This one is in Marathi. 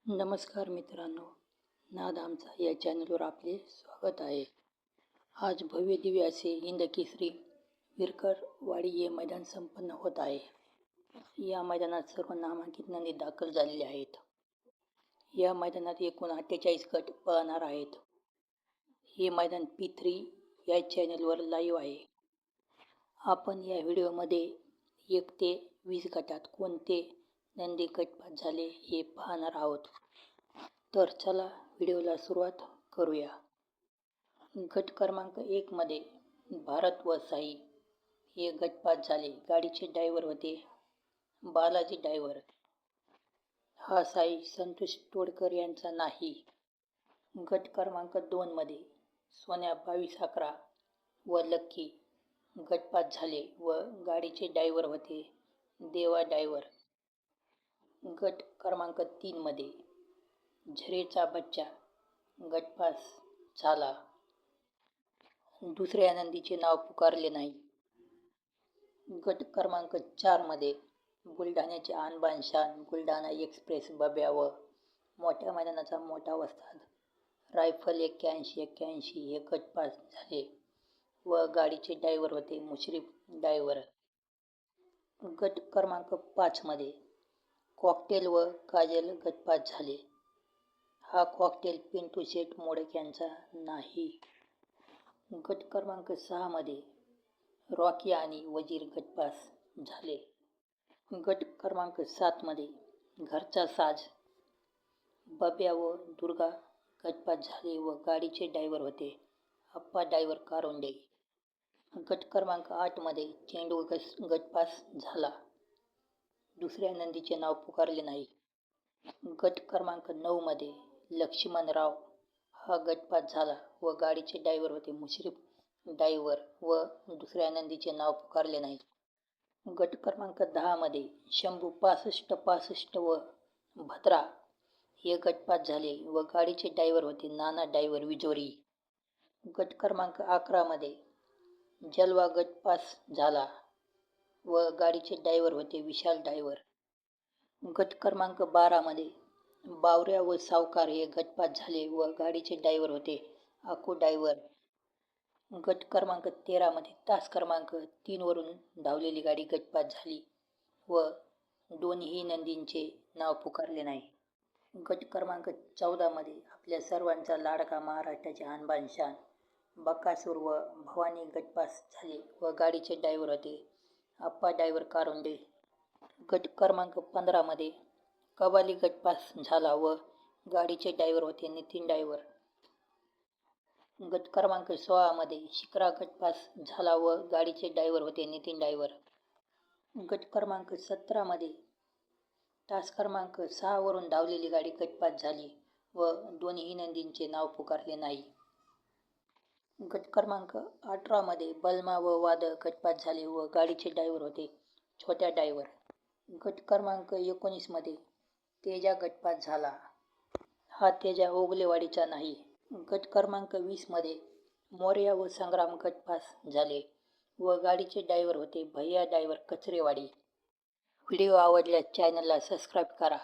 नमस्कार मित्रांनो, नाद आमचा या चॅनलवर आपले स्वागत आहे. आज भव्य दिव्य असे हिंदकेसरी विरकरवाडी हे मैदान संपन्न होत आहे. या मैदानात सर्व नामांकित नंदी दाखल झालेले आहेत. या मैदानात एकूण 48 गट पळणार आहेत. हे मैदान P3 या चॅनलवर लाईव्ह आहे. आपण या व्हिडिओमध्ये 1 ते 20 गटात कोणते नंदी गटपास झाले हे पाहणार आहोत. तर चला व्हिडिओला सुरुवात करूया. गट क्रमांक 1 मध्ये भारत व साई हे गटपास झाले. गाडीचे ड्रायव्हर होते बालाजी ड्रायव्हर. हा साई संतोष तोडकर यांचा नाही. गट क्रमांक 2 मध्ये सोन्या 2211 व लक्की गटपास झाले व गाडीचे ड्रायव्हर होते देवा ड्रायव्हर. गट क्रमांक 3 मध्ये झरेचा बच्चा गटपास झाला. दुसऱ्या नंदीचे नाव पुकारले नाही. गट क्रमांक 4 मध्ये बुलढाण्याचे आणबान शान बुलढाणा एक्सप्रेस बब्या व मोठ्या मैदानाचा मोठा वस्ताद रायफल 8181 हे गटपास झाले व गाडीचे ड्रायव्हर होते मुश्रीफ ड्रायव्हर. गट क्रमांक 5 मध्ये कॉकटेल व काजल गटपास झाले. हा कॉकटेल पिंटू शेठ मोडक यांचा नाही. गट क्रमांक 6 मध्ये रॉकी आणि वजीर गटपास झाले. गट क्रमांक 7 मध्ये घरचा साज बब्या व दुर्गा गटपास झाले व गाडीचे ड्रायव्हर होते आप्पा ड्रायव्हर कारोंडे. गट क्रमांक 8 मध्ये चेंडू गटपास झाला. दुसऱ्या नंदीचे नाव पुकारले नाही. गट क्रमांक 9 मध्ये लक्ष्मणराव हा गटपास झाला व गाडीचे ड्रायव्हर होते मुश्रीफ ड्रायव्हर व दुसऱ्या नंदीचे नाव पुकारले नाही. गट क्रमांक 10 मध्ये शंभू 6565 व भद्रा हे गटपास झाले व गाडीचे ड्रायव्हर होते नाना ड्रायव्हर विजोरी. गट क्रमांक 11 मध्ये जलवा गटपास झाला व गाडीचे ड्रायव्हर होते विशाल ड्रायव्हर. गट क्रमांक 12 मध्ये बावऱ्या व सावकार हे गटपास झाले व गाडीचे ड्रायव्हर होते आकू ड्रायव्हर. गट क्रमांक 13 मध्ये तास क्रमांक 3 वरून धावलेली गाडी गटपास झाली व दोन्ही नंदींचे नाव पुकारले नाही. गट क्रमांक 14 मध्ये आपल्या सर्वांचा लाडका महाराष्ट्राचे आणबान शान बकासूर व भवानी गटपास झाले व गाडीचे ड्रायव्हर होते आप्पा ड्रायव्हर कारोंडे. गट क्रमांक 15 मध्ये कबाली गटपास झाला व गाडीचे ड्रायव्हर होते नितीन ड्रायव्हर. गट क्रमांक 16 मध्ये शिकरा गटपास झाला व गाडीचे ड्रायव्हर होते नितीन ड्रायव्हर. गट क्रमांक 17 मध्ये तास क्रमांक 6 वरून धावलेली गाडी गटपास झाली व दोन्ही नंदींचे नाव पुकारले नाही. गट क्रमांक 18 मध्ये बलमा व वादळ गटपास झाले व गाडीचे ड्रायव्हर होते छोट्या ड्रायव्हर. गट क्रमांक 19 मध्ये तेजा गटपास झाला. हा तेजा ओगलेवाडीचा नाही. गट क्रमांक 20 मध्ये मोरया व संग्राम गटपास झाले व गाडीचे ड्रायव्हर होते भैया ड्रायव्हर कचरेवाडी. व्हिडिओ आवडल्यास चॅनलला सबस्क्राईब करा.